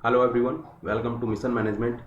Hello everyone, welcome to mission management.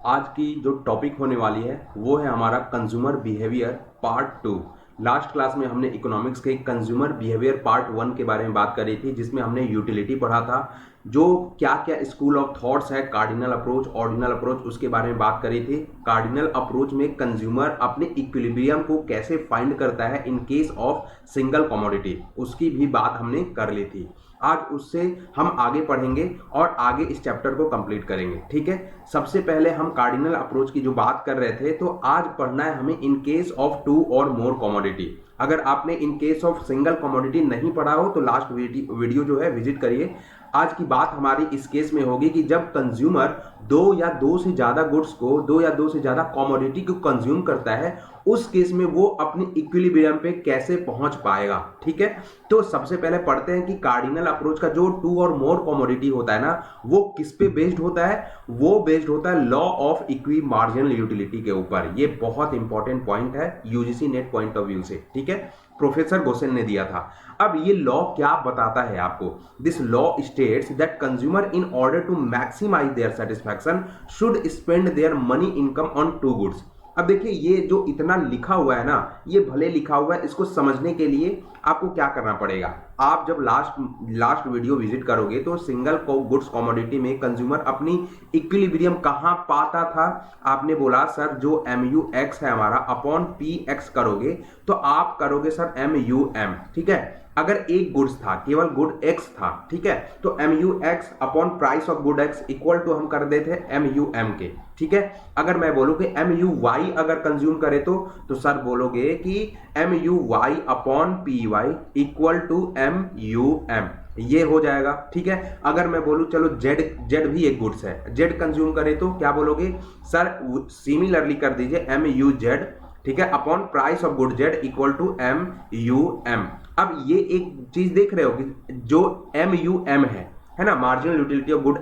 आज की जो टॉपिक होने वाली है वो है हमारा consumer behaviour part two. Last class में हमने इकोनॉमिक्स के कंज्यूमर बिहेवियर पार्ट वन के बारे में बात करी थी, जिसमें हमने यूटिलिटी पढ़ा था, जो क्या क्या स्कूल ऑफ थॉट्स है, कार्डिनल अप्रोच, ऑर्डिनल अप्रोच, उसके बारे में बात करी थी। कार्डिनल अप्रोच में कंज्यूमर अपने इक्विलिब्रियम को कैसे फाइंड करता है in case of single commodity, उसकी भी बात हमने कर ली थी। आज उससे हम आगे पढ़ेंगे और आगे इस चैप्टर को कंप्लीट करेंगे। ठीक है, सबसे पहले हम कार्डिनल अप्रोच की जो बात कर रहे थे, तो आज पढ़ना है हमें इन केस ऑफ टू और मोर कमोडिटी। अगर आपने इन केस ऑफ सिंगल कमोडिटी नहीं पढ़ा हो तो लास्ट वीडियो जो है विजिट करिए। आज की बात हमारी इस केस में होगी कि जब कंज्यूमर दो या दो से ज्यादा गुड्स को, दो या दो से ज्यादा कमोडिटी को कंज्यूम करता है, उस केस में वो अपनी इक्विलिब्रियम पे कैसे पहुंच पाएगा। ठीक है, तो सबसे पहले पढ़ते हैं कि कार्डिनल अप्रोच का जो टू और मोर कमोडिटी होता है ना, वो किस पे बेस्ड होता है। वो बेस्ड होता है law of equi marginal utility के ऊपर। ये बहुत इंपॉर्टेंट पॉइंट है UGC net point of view से। ठीक है, प्रोफेसर गोसेन ने दिया था। अब ये लॉ क्या बताता है आपको? This law states that consumer in order to maximise their satisfaction should spend their money income on two goods. अब देखिए, ये जो इतना लिखा हुआ है ना, ये भले लिखा हुआ है, इसको समझने के लिए आपको क्या करना पड़ेगा। आप जब लास्ट वीडियो विजिट करोगे तो सिंगल गुड्स कमोडिटी में कंज्यूमर अपनी इक्विलिब्रियम कहां पाता था? आपने बोला सर जो MUX है हमारा अपॉन PX करोगे तो आप करोगे सर MUM। ठीक है, अगर एक गुड्स था, केवल गुड X था, ठीक है, तो MUX upon price of good X equal to हम कर देते MUM के। ठीक है, अगर मैं बोलूं कि MUY अगर कंज्यूम करे तो सर बोलोगे कि MUY upon PY equal to MUM, ये हो जाएगा। ठीक है, अगर मैं बोलूं चलो Z भी एक गुड्स है, Z कंज्यूम करे तो क्या बोलोगे सर? सिमिलरली कर दीजिए MUZ, ठीक है, upon price of good Z equal to MUM। अब ये एक चीज देख रहे हो कि जो MUM है ना, marginal utility of good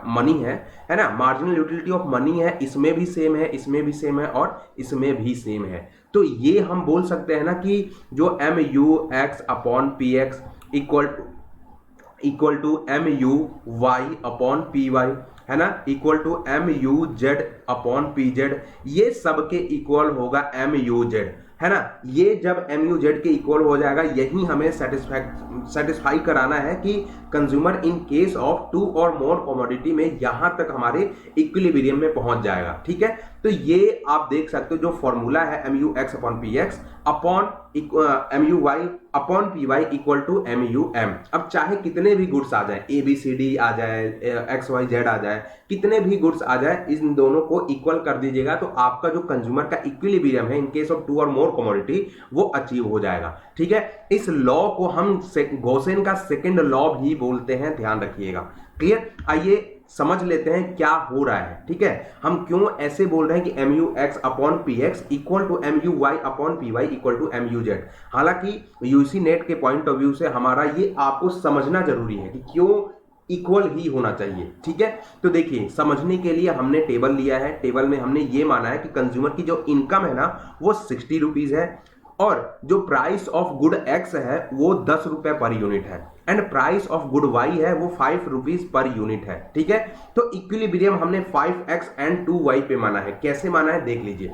money है ना, मार्जिनल यूटिलिटी ऑफ मनी है, इसमें भी सेम है, इसमें भी सेम है और इसमें भी सेम है। तो ये हम बोल सकते हैं ना कि जो MUX upon PX equal to MUY upon PY है ना, equal to MUZ upon PZ, ये सबके इक्वल होगा MUZ, है ना। ये जब MUZ के इक्वल हो जाएगा, यही हमें सेटिस्फाई कराना है कि consumer in case of two और मोर कमोडिटी में यहां तक हमारे इक्विलिब्रियम में पहुंच जाएगा। ठीक है, तो ये आप देख सकते हो जो फॉर्मूला है MUX upon PX upon MUY upon PY equal to MUM। अब चाहे कितने भी गुड्स आ जाए, ABCD आ जाए, XYZ आ जाए, कितने भी गुड्स आ जाए, इन दोनों को इक्वल कर दीजिएगा तो आपका जो कंज्यूमर का इक्विलिब्रियम है इन केस ऑफ टू और मोर कमोडिटी वो अचीव हो जाएगा। ठीक है, इस लॉ को हम गोसेन का सेकंड लॉ भी बोलते हैं, ध्यान रखिएगा। क्लियर? आइए समझ लेते हैं क्या हो रहा है। ठीक है, हम क्यों ऐसे बोल रहे हैं कि MUX upon PX equal to MUY upon PY equal to MUZ। हालांकि यूसी नेट के पॉइंट ऑफ व्यू से हमारा ये आपको समझना जरूरी है कि क्यों इक्वल ही होना चाहिए। ठीक है, तो देखिए समझने के लिए हमने टेबल लिया है। टेबल में हमने ये माना है कि कंज्यूमर की जो इनकम है ना वो 60 रुपीज है और जो प्राइस ऑफ गुड X है वो 10 रुपए पर यूनिट है and price of good Y है वो 5 रुपीज पर यूनिट है। ठीक है, तो इक्विलिब्रियम हमने 5X एंड 2Y पे माना है। कैसे माना है देख लीजिए।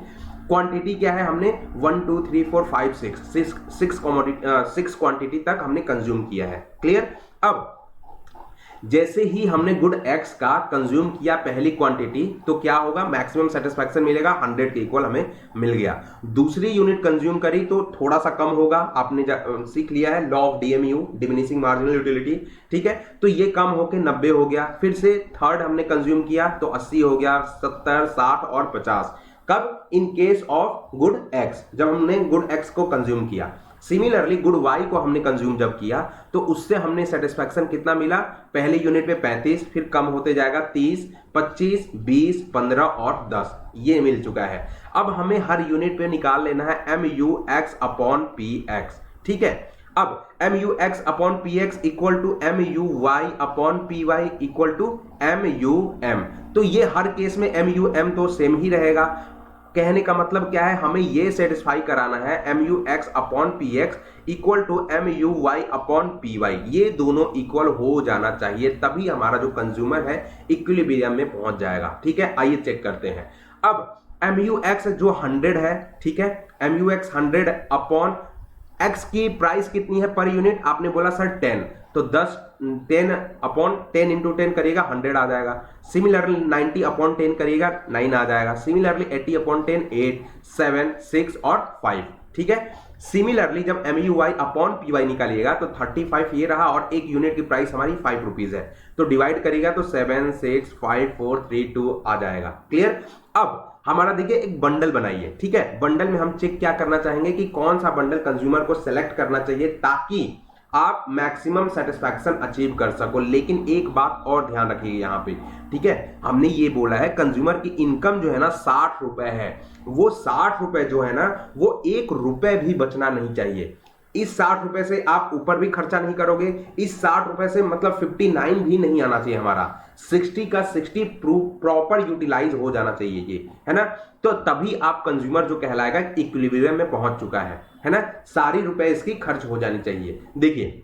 क्वांटिटी क्या है? हमने 1 2 3 4 5 6 क्वांटिटी तक हमने कंज्यूम किया है। क्लियर? अब जैसे ही हमने गुड X का कंज्यूम किया पहली क्वांटिटी, तो क्या होगा? मैक्सिमम सेटिस्फैक्शन मिलेगा, 100 के इक्वल हमें मिल गया। दूसरी यूनिट कंज्यूम करी तो थोड़ा सा कम होगा, आपने सीख लिया है law of DMU, diminishing marginal utility. ठीक है, तो ये कम होके 90 हो गया। फिर से थर्ड हमने कंज्यूम किया तो 80 हो गया, 70 60 और 50। कब? इन केस ऑफ गुड X, जब हमने गुड X को कंज्यूम किया। सिमिलरली गुड Y को हमने कंज्यूम जब किया तो उससे हमने सेटिस्फैक्शन कितना मिला? पहले यूनिट पे 35, फिर कम होते जाएगा 30, 25, 20, 15 और 10, ये मिल चुका है। अब हमें हर यूनिट पे निकाल लेना है MUX अपॉन PX। ठीक है, अब MUX upon PX equal to MUY upon PY equal to MUM। तो ये हर केस में MUM तो सेम ही रहेगा। कहने का मतलब क्या है, हमें ये सेटिस्फाई कराना है MUX upon PX equal to MUY upon PY, ये दोनों इक्वल हो जाना चाहिए, तभी हमारा जो कंज्यूमर है इक्विलिब्रियम में पहुंच जाएगा। ठीक है, आइए चेक करते हैं। अब MUX जो 100 है, ठीक है, MUX 100 अपॉन X की प्राइस कितनी है पर यूनिट, आपने बोला सर 10, तो 10 अपॉन 10 इंटू 10 करिएगा 100 आ जाएगा। सिमिलरली 90 अपॉन 10 करिएगा 9 आ जाएगा। सिमिलरली 80 अपॉन 10 8 7 6 और 5। ठीक है, सिमिलरली जब MUY अपॉन PY निकालिएगा तो 35 ये रहा और एक यूनिट की प्राइस हमारी 5 रुपीज है, तो डिवाइड करिएगा तो 7 6 5 4 3 2 आ जाएगा। क्लियर। अब हमारा देखिए एक बंडल बनाइए। ठीक है, बंडल में हम चेक क्या करना चाहेंगे कि कौन सा बंडल कंज्यूमर को सेलेक्ट करना चाहिए ताकि आप मैक्सिमम सेटिस्फैक्शन अचीव कर सको। लेकिन एक बात और ध्यान रखिए यहाँ पे, ठीक है, हमने ये बोला है कंज्यूमर की इनकम जो है ना 60 रुपए है, वो 60 रुपए जो है ना वो 1 रुपए भी बचना नहीं चाहिए। इस 60 रुपए से आप ऊपर भी खर्चा नहीं करोगे, इस 60 रुपए से मतलब 59 भी नहीं आना चाहिए हमारा, 60 का 60 प्रॉपर यूटिलाइज हो जाना चाहिए ये, है ना। तो तभी आप कंज्यूमर जो कहलाएगा इक्विलिब्रियम में पहुंच चुका है ना। सारी रुपए इसकी खर्च हो जानी चाहिए। देखिए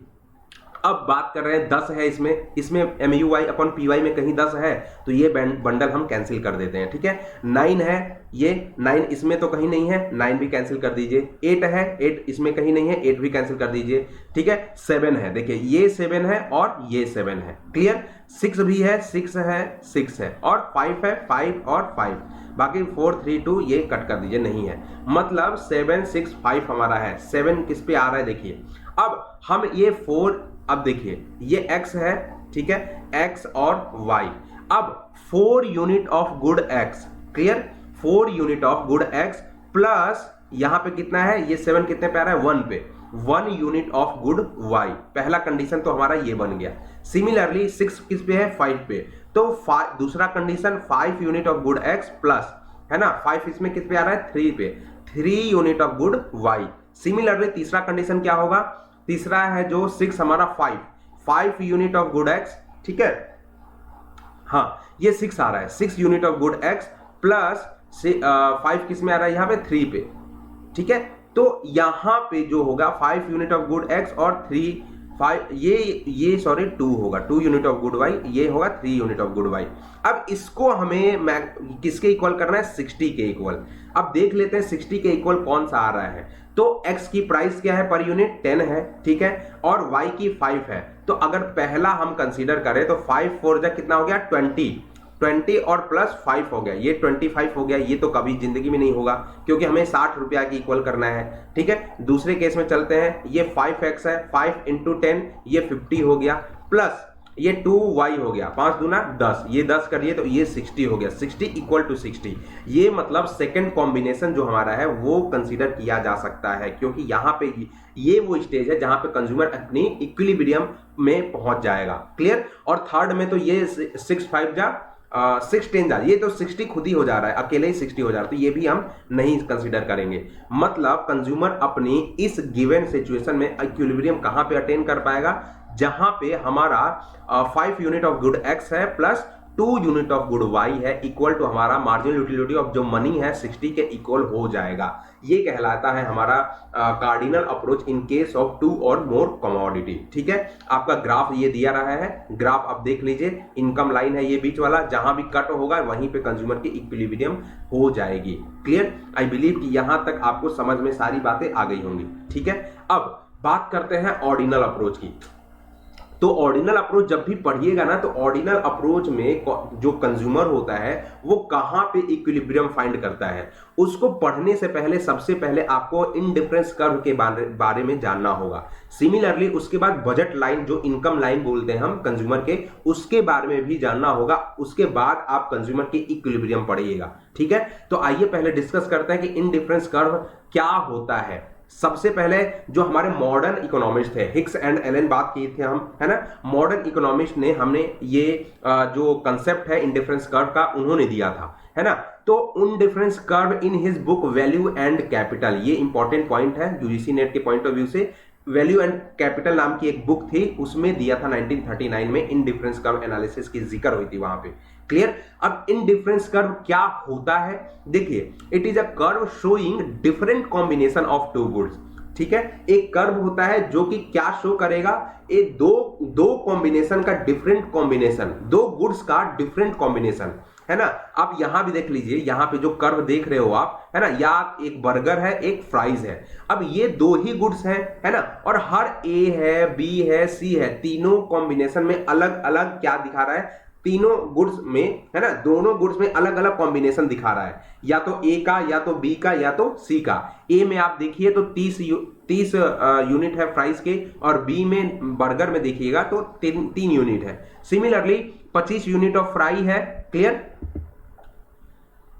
अब बात कर रहे हैं 10 है इसमें MUY अपन PY में कहीं 10 है तो ये बंडल हम कैंसिल कर देते हैं। ठीक है, 9 है, ये 9 इसमें तो कहीं नहीं है, 9 भी कैंसिल कर दीजिए। 8 है, 8 इसमें कहीं नहीं है, 8 भी कैंसिल कर दीजिए। ठीक है, 7 है, देखिए ये 7 है और ये 7 है। क्लियर। 6 भी है, 6 है, 6 है और 5 है, 5 और 5, बाकी 4 3 2 ये कट कर दीजिए, नहीं है, मतलब 7 6 5 हमारा है। 7 किस पे आ रहा है देखिए। अब हम ये 4, अब देखिए ये x है, ठीक है, x और y। अब 4 unit of good x, clear, 4 unit of good x plus यहां पे कितना है, ये 7 कितने पे आ रहा है 1 पे, 1 यूनिट ऑफ गुड y। पहला कंडीशन तो हमारा ये बन गया। सिमिलरली 6 किस पे है 5 पे, तो दूसरा condition 5 unit of good x plus, है ना, 5 इसमें किस पे आ रहा है 3 पे, 3 unit of good y। Similarly तीसरा कंडीशन क्या होगा, तीसरा है जो 6 हमारा 5 यूनिट ऑफ गुड x। ठीक है, हाँ ये 6 आ रहा है, 6 unit of good x plus 5 किस में आ रहा है यहाँ पे 3 पे। ठीक है, तो यहां पे जो होगा 5 यूनिट ऑफ गुड x और 3 5 ये सॉरी 2 होगा, 2 यूनिट ऑफ गुड y, ये होगा 3 यूनिट ऑफ गुड y। अब इसको हमें किसके इक्वल करना है, 60 के इक्वल। अब देख लेते हैं 60 के इक्वल कौन सा आ रहा है। तो x की प्राइस क्या है पर यूनिट 10 है, ठीक है, और y की 5 है। तो अगर पहला हम कंसीडर करें तो 5 4 जा कितना हो गया 20 और प्लस 5 हो गया, ये 25 हो गया। ये तो कभी जिंदगी में नहीं होगा क्योंकि हमें 60 रुपया की इक्वल करना है। ठीक है, दूसरे केस में चलते हैं, ये 5x है, 5 इंटू 10 ये 50 हो गया, प्लस ये 2y हो गया, 5 दूना 10, ये 10 करिए तो ये 60 हो गया, 60 इक्वल टू 60। ये मतलब सेकंड कॉम्बिनेशन जो हमारा है वो कंसीडर किया जा सकता है क्योंकि यहाँ पे ये वो स्टेज है जहां पे कंज्यूमर अपनी इक्विलिब्रियम में पहुंच जाएगा। क्लियर। और थर्ड में तो ये 6 5 जा 6 10 जा, ये तो 60 खुद ही हो जा रहा है, अकेले ही 60 हो जा रहा है, तो ये भी हम नहीं कंसीडर करेंगे। मतलब कंज्यूमर अपनी इस गिवन सिचुएशन में इक्विलिब्रियम कहां पे अटेन कर पाएगा, जहां पे हमारा 5 यूनिट ऑफ गुड x है plus 2 unit of good y है, इक्वल टू हमारा मार्जिनल यूटिलिटी ऑफ जो मनी है 60 के इक्वल हो जाएगा। ये कहलाता है हमारा cardinal approach in case of 2 और मोर कमोडिटी। ठीक है, आपका ग्राफ ये दिया रहा है, ग्राफ आप देख लीजिए, इनकम लाइन है ये बीच वाला, जहां भी कट होगा वहीं पे कंज्यूमर की इक्विलिब्रियम हो जाएगी। क्लियर। आई बिलीव कि यहां तक आपको समझ में सारी बातें आ गई होंगी। ठीक है, अब बात करते हैं ऑर्डिनल अप्रोच की। तो ऑर्डिनल अप्रोच जब भी पढ़िएगा ना तो ऑर्डिनल अप्रोच में जो कंज्यूमर होता है वो कहां पे इक्विलिब्रियम फाइंड करता है, उसको पढ़ने से पहले सबसे पहले आपको इंडिफरेंस कर्व के बारे में जानना होगा। सिमिलरली उसके बाद बजट लाइन, जो इनकम लाइन बोलते हैं हम कंज्यूमर के, उसके बारे में भी जानना होगा। उसके बाद आप कंज्यूमर की इक्विलिब्रियम पढ़िएगा। ठीक है, तो आइए पहले डिस्कस करते हैं कि इंडिफरेंस कर्व क्या होता है। सबसे पहले जो हमारे मॉडर्न इकोनॉमिस्ट थे, हिक्स एंड एलन बात किए थे हम, है ना, मॉडर्न इकोनॉमिस्ट ने हमने ये जो कंसेप्ट है इंडिफरेंस कर्व का उन्होंने दिया था, है ना। तो indifference curve in his book value and capital, ये इंपॉर्टेंट पॉइंट है यूजीसी नेट के पॉइंट ऑफ व्यू से। वैल्यू एंड कैपिटल नाम की एक बुक थी, उसमें दिया था 1939 में, इनडिफरेंस कर्व एनालिसिस की जिक्र हुई थी वहां पे। क्लियर। अब इनडिफरेंस कर्व क्या होता है, देखिए, it is a curve showing different combination of two goods. ठीक है, एक कर्व होता है जो कि क्या शो करेगा, एक दो कॉम्बिनेशन का डिफरेंट कॉम्बिनेशन, दो गुड्स का डिफरेंट कॉम्बिनेशन, है ना। आप यहां भी देख लीजिए, यहां पे जो कर्व देख रहे हो आप, है ना, या एक बर्गर है, एक फ्राइज है। अब ये दो ही गुड्स हैं, है ना, और हर ए है, बी है, सी है, तीनों कॉम्बिनेशन में अलग अलग क्या दिखा रहा है, तीनों गुड्स में, है ना, दोनों गुड्स में अलग अलग कॉम्बिनेशन दिखा रहा है, या तो ए का, या तो बी का, या तो सी का। ए में आप देखिए तो 30 यूनिट है फ्राइज के, और बी में बर्गर में देखिएगा तो 3 यूनिट है। सिमिलरली 25 यूनिट ऑफ फ्राई है। Clear.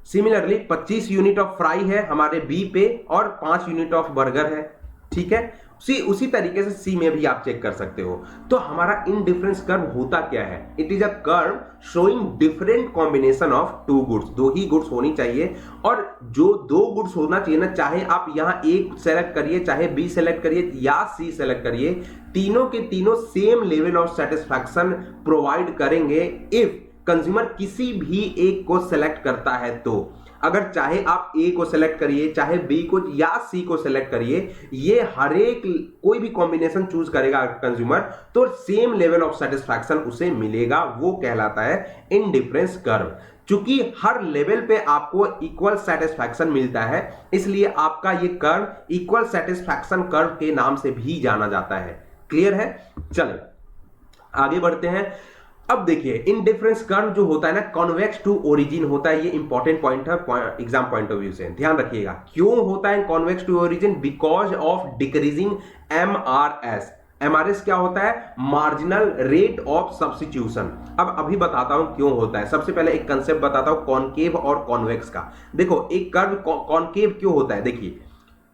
Similarly 25 unit of fry है हमारे बी पे, और 5 यूनिट ऑफ बर्गर है। ठीक है, उसी तरीके से सी में भी आप चेक कर सकते हो। तो हमारा इनडिफरेंस कर्व होता क्या है, it is a curve showing different combination of two goods. दो ही गुड्स होनी चाहिए, और जो दो गुड्स होना चाहिए ना, चाहे आप यहां ए सेलेक्ट करिए, चाहे बी सेलेक्ट करिए, या सी सेलेक्ट करिए, तीनों के तीनों same level of satisfaction provide करेंगे इफ कंज्यूमर किसी भी एक को सेलेक्ट करता है। तो अगर चाहे आप ए को सेलेक्ट करिए, चाहे बी को या सी को सेलेक्ट करिए, ये हर एक कोई भी कॉम्बिनेशन चूज करेगा कंज्यूमर, तो सेम लेवल ऑफ सेटिस्फैक्शन उसे मिलेगा। वो कहलाता है इनडिफरेंस कर्व। चूंकि हर लेवल पे आपको इक्वल सेटिस्फैक्शन मिलता है, इसलिए आपका ये कर्व इक्वल सेटिस्फैक्शन कर्व के नाम से भी जाना जाता है। क्लियर है। चले आगे बढ़ते हैं। अब देखिए, इनडिफरेंस कर्व जो होता है ना, कॉन्वेक्स टू ओरिजिन होता है। ये इंपॉर्टेंट पॉइंट है एग्जाम पॉइंट ऑफ व्यू से, ध्यान रखिएगा। क्यों होता है convex to origin? Because of decreasing MRS. MRS क्या होता है? Marginal rate of substitution. अब अभी बताता हूं क्यों होता है। सबसे पहले एक कंसेप्ट बताता हूं कॉनकेव और कॉन्वेक्स का। देखो, एक कर्व कॉनकेव क्यों होता है, देखिए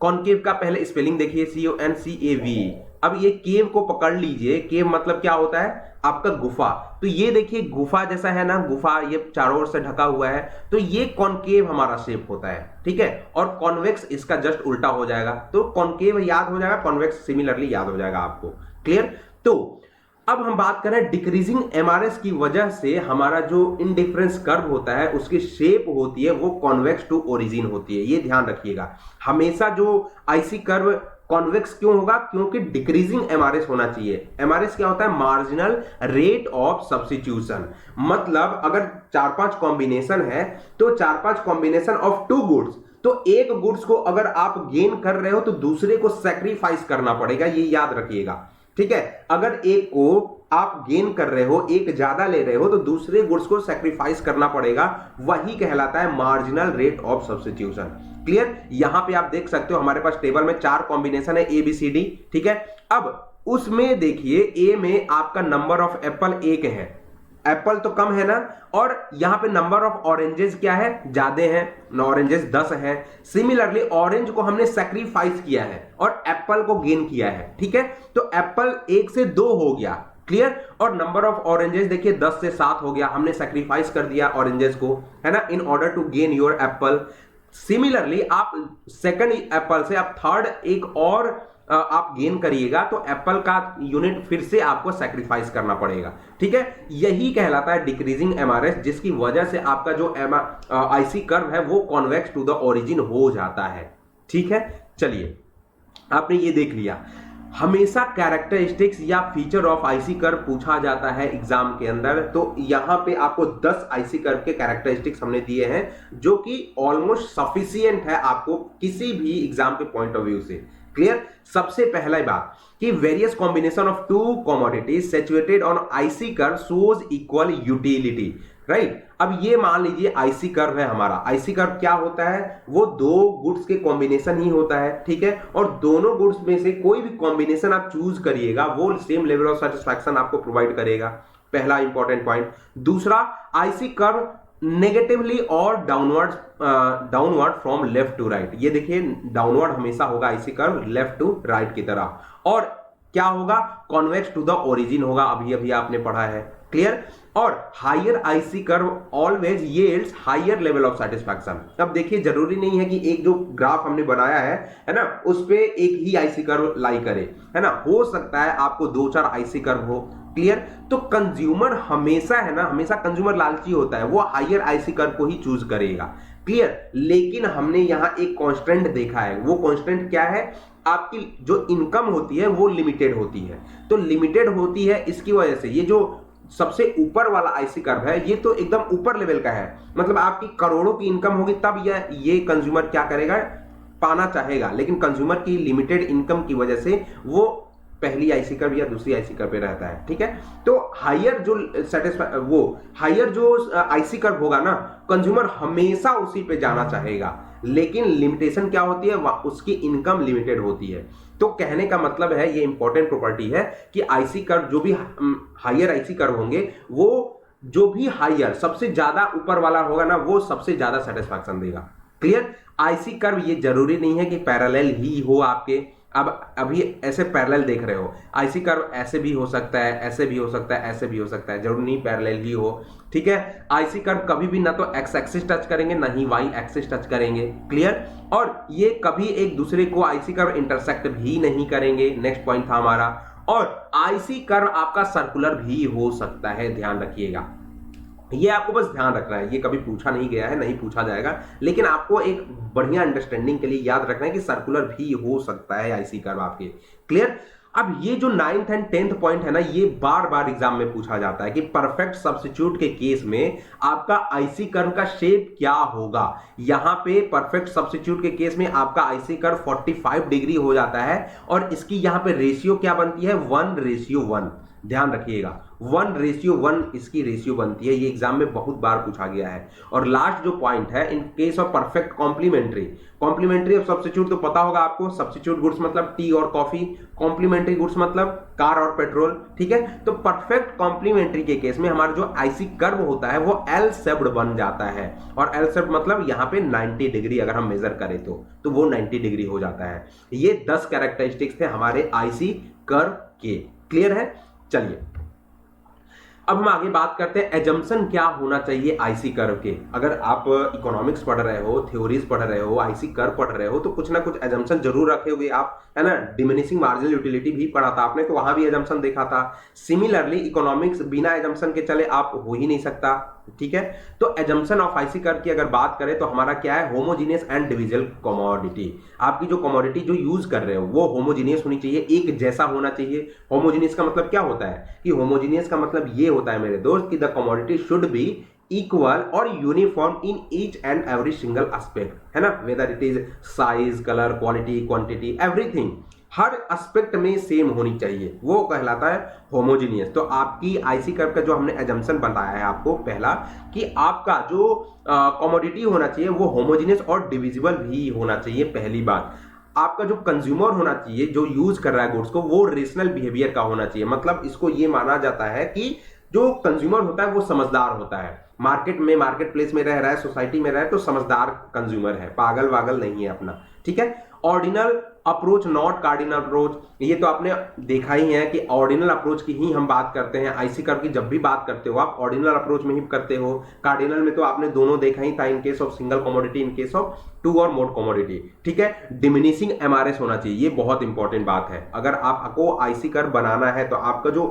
कॉनकेव का पहले स्पेलिंग देखिए, CONCAVE। अब ये केव को पकड़ लीजिए, केव मतलब क्या होता है? आपका गुफा। तो ये देखिए गुफा जैसा है ना, गुफा ये चारों ओर से ढका हुआ है, तो ये कॉनकेव हमारा शेप होता है। ठीक है, और कॉन्वेक्स इसका जस्ट उल्टा हो जाएगा। तो कॉनकेव याद हो जाएगा, कॉन्वेक्स सिमिलरली याद हो जाएगा आपको। क्लियर। तो अब हम बात करें डिक्रीजिंग एमआरएस की वजह से हमारा जो इनडिफरेंस कर्व होता है, उसकी शेप होती है वो कॉन्वेक्स टू ओरिजिन होती है। ये ध्यान रखिएगा, हमेशा जो आईसी कर्व कॉन्वेक्स क्यों होगा? क्योंकि डिक्रीजिंग एमआरएस होना चाहिए। एमआरएस क्या होता है? Marginal rate of substitution. मतलब अगर 4-5 कॉम्बिनेशन है, तो 4-5 कॉम्बिनेशन ऑफ टू गुड्स, तो एक गुड्स को अगर आप गेन कर रहे हो तो दूसरे को सैक्रिफाइस करना पड़ेगा, ये याद रखिएगा। ठीक है, अगर एक को आप गेन कर रहे हो, एक ज्यादा ले रहे हो, तो दूसरे गुड्स को सैक्रिफाइस करना पड़ेगा, वही कहलाता है marginal rate of substitution. Clear. यहां पे आप देख सकते हो हमारे पास टेबल में 4 कॉम्बिनेशन है, ABCD। ठीक है, अब उसमें देखिए ए में आपका नंबर ऑफ एप्पल 1 है, एप्पल तो कम है ना, और यहां पे नंबर ऑफ ऑरेंजेस क्या है? ज्यादा है, ऑरेंजेस 10 है। सिमिलरली ऑरेंज को हमने सैक्रिफाइस किया है और एप्पल को गेन किया है। ठीक है, तो एप्पल 1 से 2 हो गया। क्लियर। और नंबर ऑफ ऑरेंजेस देखिए 10 से 7 हो गया, हमने सैक्रिफाइस कर दिया ऑरेंजेस को, है ना, in order to gain your apple. Similarly आप सेकंड एप्पल से आप थर्ड एक और आप गेन करिएगा, तो एप्पल का यूनिट फिर से आपको सैक्रिफाइस करना पड़ेगा। ठीक है, यही कहलाता है डिक्रीजिंग एमआरएस, जिसकी वजह से आपका जो आईसी कर्व है वो कॉन्वेक्स टू द ओरिजिन हो जाता है। ठीक है, चलिए आपने ये देख लिया। हमेशा कैरेक्टरिस्टिक्स या फीचर ऑफ आईसी कर्व पूछा जाता है एग्जाम के अंदर, तो यहां पे आपको 10 आईसी कर्व के कैरेक्टरिस्टिक्स हमने दिए हैं, जो कि ऑलमोस्ट सफिशिएंट है आपको किसी भी एग्जाम के पॉइंट ऑफ व्यू से। क्लियर। सबसे पहला बात कि various combination of to commodities saturated on IC curve shows equal utility. Right. अब ये मान लीजिए आईसी कर्व है हमारा। आईसी कर्व क्या होता है? वो दो गुड्स के कॉम्बिनेशन ही होता है। ठीक है, और दोनों गुड्स में से कोई भी कॉम्बिनेशन आप चूज करिएगा, वो सेम लेवल ऑफ सेटिस्फैक्शन आपको प्रोवाइड करेगा। पहला इंपॉर्टेंट पॉइंट। दूसरा, आईसी कर्व नेगेटिवली और downward from left to right. ये देखिए डाउनवर्ड हमेशा होगा IC curve, left to right की तरह। और क्या होगा, कॉन्वेक्स टू द ओरिजिन होगा, अभी अभी आपने पढ़ा है, क्लियर। और higher IC curve always yields higher level of satisfaction. अब देखिए जरूरी नहीं है कि एक जो ग्राफ हमने बनाया है ना, उस पे एक ही आईसी कर्व लाई करे, है ना, हो सकता है आपको 2-4 आईसी कर्व हो, क्लियर। तो कंज्यूमर हमेशा, है ना, हमेशा कंज्यूमर लालची होता है, वो हायर आईसी कर्व को ही चूज करेगा, क्लियर। लेकिन हमने यहां एक कांस्टेंट देखा है, वो कांस्टेंट क्या है, आपकी जो इनकम होती है वो लिमिटेड होती है। तो लिमिटेड होती है इसकी वजह से ये जो सबसे ऊपर वाला आईसी कर्व है ये तो एकदम ऊपर लेवल का है, मतलब आपकी करोड़ों की इनकम होगी तब ये कंज्यूमर क्या करेगा, पाना चाहेगा। लेकिन कंज्यूमर की लिमिटेड इनकम की वजह से वो पहली आईसी कर्व या दूसरी आईसी कर्व पे रहता है, ठीक है। तो हायर जो हायर जो आईसी कर्व होगा ना, कंज्यूमर हमेशा उसी पे जाना चाहेगा। लेकिन लिमिटेशन क्या होती है, उसकी इनकम लिमिटेड होती है। तो कहने का मतलब है, ये इंपॉर्टेंट प्रॉपर्टी है कि आईसी कर्व जो भी हायर आईसी कर्व होंगे, वो जो भी हायर सबसे ज्यादा ऊपर वाला होगा ना, वो सबसे ज्यादा सेटिस्फैक्शन देगा, क्लियर। आईसी कर्व ये जरूरी नहीं है कि पैरेलल ही हो आपके। अब अभी ऐसे पैरेलल देख रहे हो, आईसी कर्व ऐसे भी हो सकता है, ऐसे भी हो सकता है, ऐसे भी हो सकता है, जरूरी नहीं पैरेलल ही हो, ठीक है। आईसी कर्व कभी भी ना तो एक्स एक्सिस टच करेंगे ना ही वाई एक्सिस टच करेंगे, क्लियर। और ये कभी एक दूसरे को आईसी कर्व इंटरसेक्ट भी नहीं करेंगे, नेक्स्ट पॉइंट था हमारा। और आईसी कर्व आपका सर्कुलर भी हो सकता है, ध्यान रखिएगा, ये आपको बस ध्यान रखना है, ये कभी पूछा नहीं गया है, नहीं पूछा जाएगा, लेकिन आपको एक बढ़िया अंडरस्टैंडिंग के लिए याद रखना है कि सर्कुलर भी हो सकता है आईसी कर्व आपके, क्लियर। अब ये जो 9th एंड 10th पॉइंट है ना, ये बार बार एग्जाम में पूछा जाता है कि परफेक्ट सब्स्टिट्यूट के केस में आपका आईसी कर्व का शेप क्या होगा। यहां पे परफेक्ट सब्स्टिट्यूट के केस में आपका आईसी कर्व 45 डिग्री हो जाता है और इसकी यहां पे रेशियो क्या बनती है, 1:1। ध्यान रखिएगा, 1:1 इसकी रेशियो बनती है, ये एग्जाम में बहुत बार पूछा गया है। और लास्ट जो पॉइंट है, in case of perfect complementary of substitute तो पता होगा आपको, सब्स्टिट्यूट गुड्स मतलब टी और कॉफी, कॉम्प्लीमेंट्री गुड्स मतलब कार और पेट्रोल, ठीक है। तो परफेक्ट कॉम्प्लीमेंट्री के केस में हमारा जो आईसी कर्व होता है वो एल शेप्ड बन जाता है, और एल शेप्ड मतलब यहाँ पे 90 डिग्री अगर हम मेजर करें तो वो 90 डिग्री हो जाता है। ये 10 कैरेक्टरिस्टिक्स थे हमारे आईसी कर्व के, क्लियर है। चलिए अब हम आगे बात करते हैं एजम्पशन क्या होना चाहिए आईसी कर्व के। अगर आप इकोनॉमिक्स पढ़ रहे हो, थ्योरीज पढ़ रहे हो, आईसी कर्व पढ़ रहे हो, तो कुछ ना कुछ एजम्पशन जरूर रखे होगे आप, है ना। डिमिनिशिंग मार्जिनल यूटिलिटी भी पढ़ा था आपने, तो वहां भी एजम्पशन देखा था। सिमिलरली इकोनॉमिक्स बिना एजम्पशन के चले आप हो ही नहीं सकता, ठीक है। तो एजम्पशन ऑफ आईसी कर्व की अगर बात करें तो हमारा क्या है, होमोजीनियस एंड डिविजिबल कमोडिटी। आपकी जो कमोडिटी जो यूज कर रहे हो वो होमोजीनियस होनी चाहिए, एक जैसा होना चाहिए। होमोजीनियस का मतलब क्या होता है, कि होमोजीनियस का मतलब ये होता है मेरे दोस्त कि the commodity should be equal और uniform in each and every single aspect, है ना, whether it is size, colour, quality, quantity, everything, हर एस्पेक्ट में सेम होनी चाहिए, वो कहलाता है होमोजीनियस। तो आपकी आईसी कर्व का जो हमने एजम्पशन बताया है आपको पहला, कि आपका जो कमोडिटी होना चाहिए वो होमोजीनियस और डिविजिबल भी होना चाहिए। पहली बात, आपका जो कंज्यूमर होना चाहिए जो यूज कर रहा है गुड्स को, वो रेशनल बिहेवियर का होना चाहिए। मतलब इसको ये माना जाता है कि जो कंज्यूमर होता है वो समझदार होता है, मार्केट में, मार्केट प्लेस में रह रहा है, सोसाइटी में रह रहा है, तो समझदार कंज्यूमर है, पागल वागल नहीं है अपना, ठीक है। Ordinal approach not cardinal approach, ये तो आपने देखा ही है कि ऑर्डिनल अप्रोच की ही हम बात करते हैं। आईसी कर्व की जब भी बात करते हो आप ऑर्डिनल अप्रोच में ही करते हो, कार्डिनल में तो आपने दोनों देखा ही था, in case of single commodity, in case of two और मोर कमोडिटी, ठीक है। डिमिनिशिंग एमआरएस होना चाहिए, ये बहुत इंपॉर्टेंट बात है। अगर आपको आईसी कर्व बनाना है तो आपका जो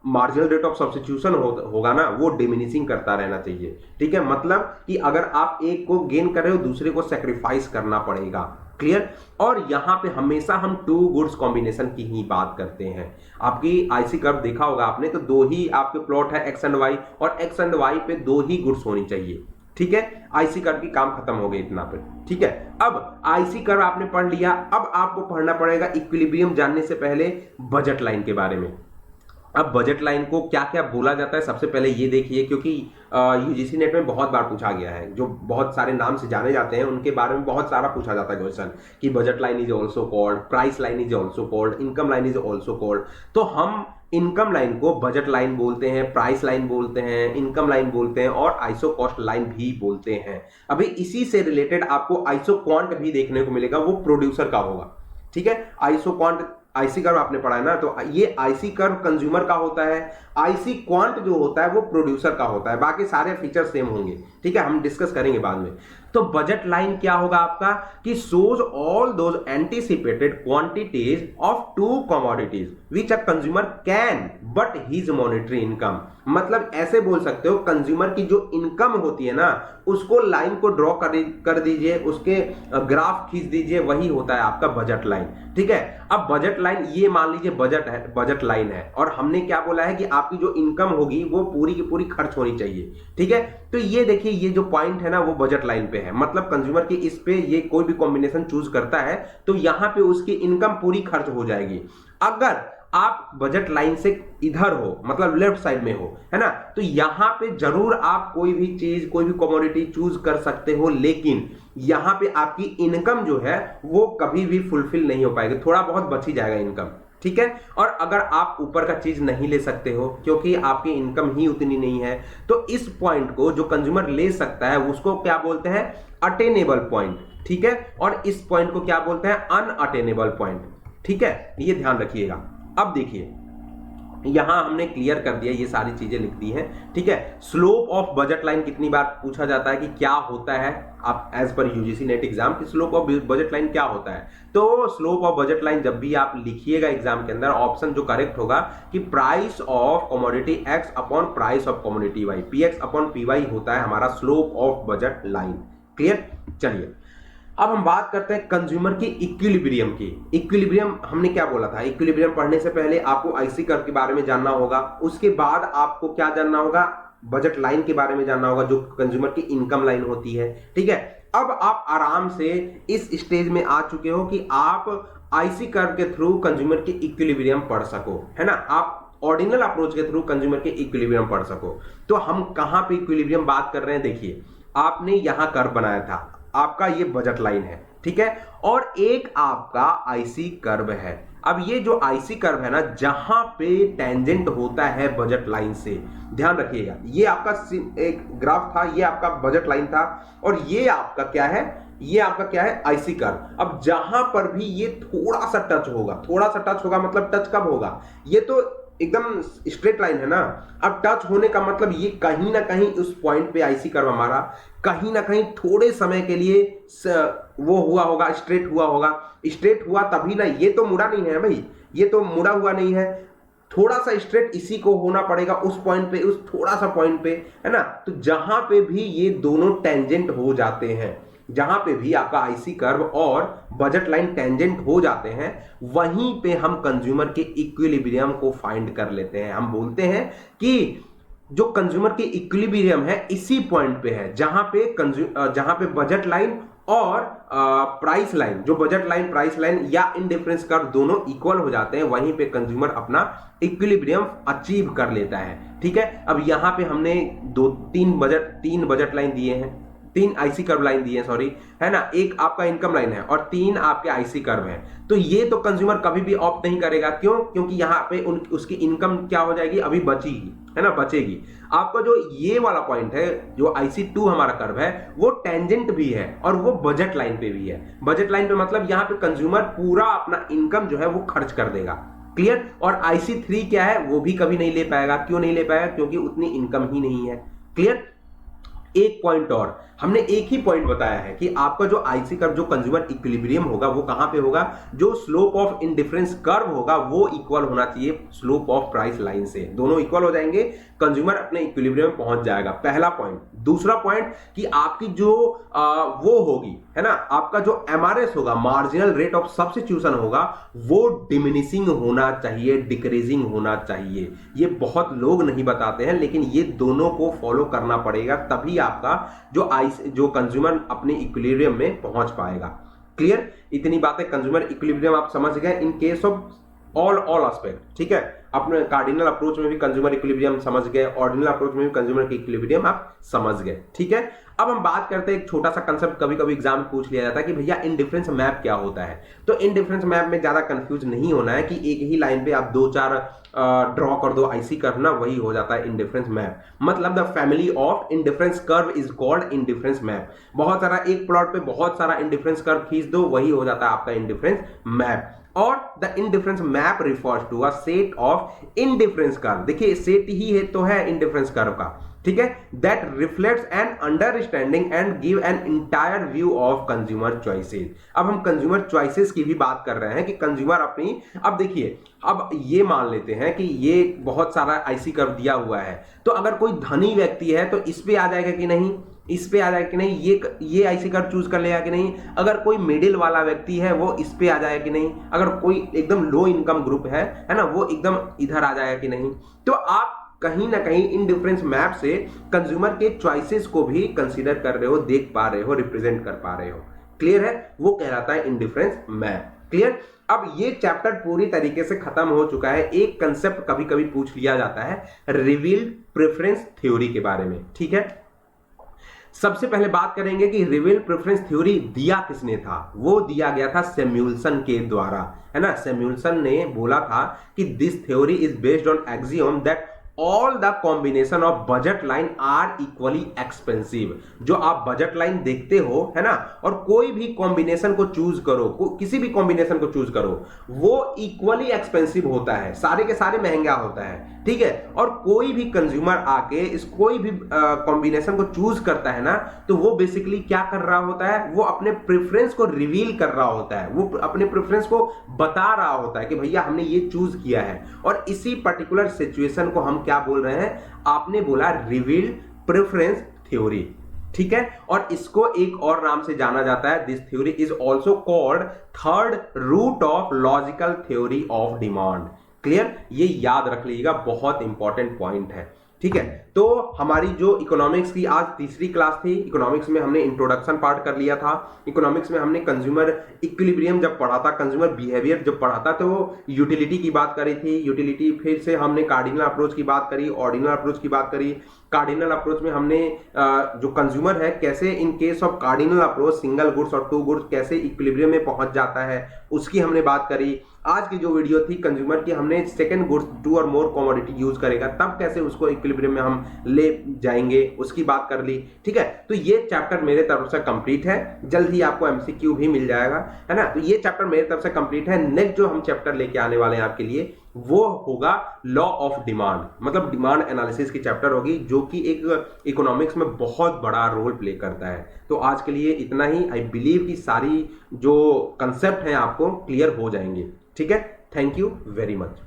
मार्जिनल रेट ऑफ सब्स्टिट्यूशन होगा ना, वो डिमिनिशिंग करता रहना चाहिए, ठीक है। मतलब कि अगर आप एक को गेन कर रहे हो दूसरे को सेक्रीफाइस करना पड़ेगा, क्लियर। और यहां पे हमेशा हम टू गुड्स कॉम्बिनेशन की ही बात करते हैं। आपकी आईसी कर्व देखा होगा आपने, तो दो ही आपके प्लॉट है एक्स एंड वाई, और एक्स एंड वाई पे दो ही गुड्स होनी चाहिए, ठीक है। आईसी कर्व की काम खत्म हो गई इतना पे, ठीक है। अब आईसी कर्व आपने पढ़ लिया, अब आपको पढ़ना पड़ेगा इक्विलिब्रियम जानने से पहले बजट लाइन के बारे में। अब बजट लाइन को क्या क्या बोला जाता है, सबसे पहले ये देखिए, क्योंकि यूजीसी नेट में बहुत बार पूछा गया है, जो बहुत सारे नाम से जाने जाते हैं उनके बारे में बहुत सारा पूछा जाता है क्वेश्चन, कि budget line is also called, price line is also called, income line is also called. तो हम इनकम लाइन को बजट लाइन बोलते हैं, प्राइस लाइन बोलते हैं, इनकम लाइन बोलते हैं, और आइसो कॉस्ट लाइन भी बोलते हैं। अभी इसी से रिलेटेड आपको आइसो क्वांट भी देखने को मिलेगा, वो प्रोड्यूसर का होगा, ठीक है। आइसो क्वांट आईसी कर्व आपने पढ़ा है ना, तो ये आईसी कर्व कंज्यूमर का होता है, आईसी क्वांट जो होता है वो प्रोड्यूसर का होता है, बाकी सारे फीचर सेम होंगे, ठीक है, हम डिस्कस करेंगे बाद में। तो बजट लाइन क्या होगा आपका कि shows all those anticipated quantities of to commodities which a consumer can but his monetary income. मतलब ऐसे बोल सकते हो कंज्यूमर की जो इनकम होती है ना उसको लाइन को ड्रॉ कर दीजिए, उसके ग्राफ खींच दीजिए, वही होता है आपका बजट लाइन, ठीक है। अब बजट लाइन ये मान लीजिए बजट है, बजट लाइन है, और हमने क्या बोला है कि आपकी जो इनकम होगी वो पूरी की पूरी खर्च होनी चाहिए, ठीक है। तो ये देखिए ये जो पॉइंट है ना वो बजट लाइन पे है, मतलब कंज्यूमर की इस पे ये कोई भी कॉम्बिनेशन चूज करता है तो यहां पे उसकी इनकम पूरी खर्च हो जाएगी। अगर आप बजट लाइन से इधर हो, मतलब लेफ्ट साइड में हो, है ना, तो यहां पे जरूर आप कोई भी चीज कोई भी कमोडिटी चूज कर सकते हो, लेकिन यहां पे आपकी इनकम जो है वो कभी भी फुलफिल नहीं हो पाएगी, थोड़ा बहुत बच ही जाएगा इनकम, ठीक है। और अगर आप ऊपर का चीज नहीं ले सकते हो क्योंकि आपकी इनकम ही उतनी नहीं है, तो इस पॉइंट को जो कंज्यूमर ले सकता है उसको क्या बोलते हैं, अटेनेबल पॉइंट, ठीक है। और इस पॉइंट को क्या बोलते हैं, अनअटेनेबल पॉइंट, ठीक है, ये ध्यान रखिएगा। अब देखिए यहां हमने क्लियर कर दिया, ये सारी चीजें लिख दी हैं, ठीक है। स्लोप ऑफ बजट लाइन कितनी बार पूछा जाता है कि क्या होता है, आप as per UGC NET exam की स्लोप ऑफ बजट लाइन क्या होता है। तो स्लोप ऑफ बजट लाइन जब भी आप लिखिएगा एग्जाम के अंदर, ऑप्शन जो करेक्ट होगा कि price of commodity X upon price of commodity Y, P X upon P Y होता है हमारा slope of budget line. Clear. चलिए अब हम बात करते हैं कंज्यूमर की इक्विलिब्रियम की। इक्विलिब्रियम हमने क्या बोला था, इक्विलिब्रियम पढ़ने से पहले आपको आईसी कर्व के बारे में जानना होगा, उसके बाद आपको क्या जानना होगा, बजट लाइन के बारे में जानना होगा जो कंज्यूमर की इनकम लाइन होती है, ठीक है। अब आप आराम से इस स्टेज में आ चुके हो कि आप आईसी कर्व के थ्रू कंज्यूमर की इक्विलिब्रियम पढ़ सको, है ना, आप ऑर्डिनल अप्रोच के थ्रू कंज्यूमर के इक्विलिब्रियम पढ़ सको। तो हम कहां पे इक्विलिब्रियम बात कर रहे हैं, देखिए आपने यहां कर्व बनाया था, आपका ये बजट लाइन है, ठीक है, और एक आपका आईसी कर्व है। अब ये जो आईसी कर्व है ना जहां पे टेंजेंट होता है बजट लाइन से, ध्यान रखिएगा, ये आपका एक ग्राफ था, ये आपका बजट लाइन था, और ये आपका क्या है, ये आपका क्या है, आईसी कर्व। अब जहां पर भी ये थोड़ा सा टच होगा, थोड़ा सा टच होगा मतलब टच कब होगा, ये तो एकदम स्ट्रेट लाइन है ना, अब टच होने का मतलब ये कहीं ना कहीं उस पॉइंट पे आईसी कर्व हमारा कहीं ना कहीं थोड़े समय के लिए वो हुआ होगा, स्ट्रेट हुआ होगा, स्ट्रेट हुआ तभी ना, ये तो मुड़ा नहीं है भाई, ये तो मुड़ा हुआ नहीं है, थोड़ा सा स्ट्रेट इसी को होना पड़ेगा उस पॉइंट पे, उस थोड़ा सा पॉइंट पे, है ना। तो जहां पे भी ये दोनों टेंजेंट हो जाते हैं, जहां पे भी आपका आईसी कर्व और बजट लाइन टेंजेंट हो जाते हैं, वहीं पे हम कंज्यूमर के इक्विलिब्रियम को फाइंड कर लेते हैं। हम बोलते हैं कि जो कंज्यूमर की इक्विलिब्रियम है इसी पॉइंट पे है जहां पे बजट लाइन और प्राइस लाइन, जो बजट लाइन प्राइस लाइन या इंडिफरेंस कर्व दोनों इक्वल हो जाते हैं, वहीं पे कंज्यूमर अपना इक्विलिब्रियम अचीव कर लेता है, ठीक है। अब यहां पे हमने तीन बजट लाइन दिए हैं, तीन आईसी कर्व लाइन दी है, सॉरी, है ना, एक आपका इनकम लाइन है और तीन आपके आईसी कर्व है। तो ये तो कंज्यूमर कभी भी ऑप्ट नहीं करेगा, क्यों, क्योंकि यहाँ पे उसकी इनकम क्या हो जाएगी, अभी बचेगी, है ना, बचेगी। आपका जो ये वाला पॉइंट है, जो IC2 हमारा कर्व है, वो टेंजेंट भी है और वो बजट लाइन पे भी है। बजट लाइन पे मतलब यहाँ पे कंज्यूमर पूरा अपना इनकम जो है वो खर्च कर देगा, क्लियर। और IC3 क्या है, वो भी कभी नहीं ले पाएगा, क्यों नहीं ले पाएगा, क्योंकि उतनी इनकम ही नहीं है, क्लियर। एक पॉइंट और, हमने एक ही पॉइंट बताया है कि आपका जो आईसी कर्व, जो कंज्यूमर इक्विलिब्रियम होगा, वो कहां पे होगा, जो स्लोप ऑफ इंडिफरेंस कर्व होगा वो इक्वल होना चाहिए स्लोप ऑफ प्राइस लाइन से, दोनों इक्वल हो जाएंगे, कंज्यूमर अपने इक्विलिब्रियम में पहुंच जाएगा, पहला पॉइंट। दूसरा पॉइंट कि आपकी जो वो होगी, है ना, आपका जो एमआरएस होगा, मार्जिनल रेट ऑफ सब्स्टिट्यूशन होगा, वो डिमिनिशिंग होना चाहिए, डिक्रीजिंग होना चाहिए। ये बहुत लोग नहीं बताते हैं, लेकिन ये दोनों को फॉलो करना पड़ेगा, तभी आपका जो कंज्यूमर अपने इक्विलिब्रियम में पहुंच पाएगा, क्लियर। इतनी बातें कंज्यूमर इक्विलिब्रियम आप समझ गए इन केस ऑफ ऑल एस्पेक्ट, ठीक है। अपने कार्डिनल अप्रोच में भी कंज्यूमर इक्विलिब्रियम समझ गए, ऑर्डिनल अप्रोच में भी कंज्यूमर की इक्विलिब्रियम आप समझ गए, ठीक है। अब हम बात करते हैं एक छोटा सा कंसेप्ट, कभी कभी एग्जाम में पूछ लिया जाता है कि भैया इंडिफरेंस मैप क्या होता है। तो इंडिफरेंस मैप में ज्यादा कंफ्यूज नहीं होना है कि एक ही लाइन पे आप 2-4 ड्रॉ कर दो आईसी कर्व ना, वही हो जाता है इंडिफरेंस मैप। मतलब the family of indifference curve is called indifference map. बहुत सारा एक प्लॉट पे बहुत सारा इंडिफरेंस कर्व खींच दो, वही हो जाता है आपका इंडिफरेंस मैप। और the indifference map refers to a set of indifference curve. देखिए सेट ही है तो है इंडिफरेंस कर्व का, ठीक है, that reflects an understanding and give an entire view of consumer choices. अब हम कंज्यूमर चॉइसेस की भी बात कर रहे हैं कि कंज्यूमर अपनी, अब देखिए अब ये मान लेते हैं कि ये बहुत सारा आईसी कर्व दिया हुआ है, तो अगर कोई धनी व्यक्ति है तो इस पे आ जाएगा कि नहीं, इस पे आ जाएगा कि नहीं, ये आईसी कर्व चूज कर लेगा कि नहीं, अगर कोई मिडिल वाला व्यक्ति है वो इस पे आ जाएगा कि नहीं, अगर कोई एकदम लो इनकम ग्रुप है ना, वो एकदम इधर आ जाएगा कि नहीं। तो आप कहीं ना कहीं इन डिफरेंस मैप से कंज्यूमर के चॉइसेस को भी कंसीडर कर रहे हो, देख पा रहे हो, रिप्रेजेंट कर पा रहे हो। क्लियर है, वो कहलाता है इंडिफरेंस मैप। क्लियर। अब ये चैप्टर पूरी तरीके से खत्म हो चुका है। एक कंसेप्ट कभी कभी पूछ लिया जाता है रिवील्ड प्रेफरेंस थ्योरी के बारे में, ठीक है। सबसे पहले बात करेंगे कि रिवील्ड प्रेफरेंस थ्योरी दिया किसने था। वो दिया गया था सैमुअल्सन के द्वारा, है ना। सैमुअल्सन ने बोला था कि this theory is based on axiom that all the combination of budget line are equally expensive. जो आप बजट लाइन देखते हो, है ना, और कोई भी कॉम्बिनेशन को चूज करो, किसी भी कॉम्बिनेशन को चूज करो, वो इक्वली एक्सपेंसिव होता है, सारे के सारे महंगा होता है, ठीक है। और कोई भी कंज्यूमर आके इस कोई भी कॉम्बिनेशन को चूज करता है ना, तो वो बेसिकली क्या कर रहा होता है, वो अपने प्रेफरेंस को रिवील कर रहा होता है, वो अपने प्रेफरेंस को बता रहा होता है कि भैया हमने ये चूज किया है। और इसी पर्टिकुलर सिचुएशन को हम क्या बोल रहे हैं, आपने बोला रिवील्ड प्रेफरेंस थ्योरी, ठीक है। और इसको एक और नाम से जाना जाता है, this theory is also called third root of logical theory of demand. Clear, ये याद रख लीजिएगा, बहुत इंपॉर्टेंट पॉइंट है, ठीक है। तो हमारी जो इकोनॉमिक्स की आज तीसरी क्लास थी, इकोनॉमिक्स में हमने इंट्रोडक्शन पार्ट कर लिया था। इकोनॉमिक्स में हमने कंज्यूमर इक्विलिब्रियम जब पढ़ा था, कंज्यूमर बिहेवियर जब पढ़ा था, तो यूटिलिटी की बात करी थी, यूटिलिटी, फिर से हमने कार्डिनल अप्रोच की बात करी, ऑर्डिनल अप्रोच की बात करी। कार्डिनल अप्रोच में हमने जो कंज्यूमर है कैसे इन case of cardinal approach single goods और टू गुड्स कैसे इक्विलिब्रियम में पहुंच जाता है, उसकी हमने बात करी। आज की जो वीडियो थी कंज्यूमर की, हमने सेकंड गुड्स टू और मोर कमोडिटी यूज करेगा तब कैसे उसको इक्विलिब्रियम में हम ले जाएंगे, उसकी बात कर ली, ठीक है। तो ये चैप्टर मेरे तरफ से कंप्लीट है, जल्द ही आपको एमसीक्यू भी मिल जाएगा, है ना। तो ये चैप्टर मेरे तरफ से कंप्लीट है। नेक्स्ट जो हम चैप्टर लेके आने वाले हैं आपके लिए, वो होगा लॉ ऑफ डिमांड, मतलब डिमांड एनालिसिस की चैप्टर होगी, जो कि एक इकोनॉमिक्स में बहुत बड़ा रोल प्ले करता है। तो आज के लिए इतना ही। आई बिलीव कि सारी जो कंसेप्ट हैं आपको क्लियर हो जाएंगे, ठीक है। Thank you very much.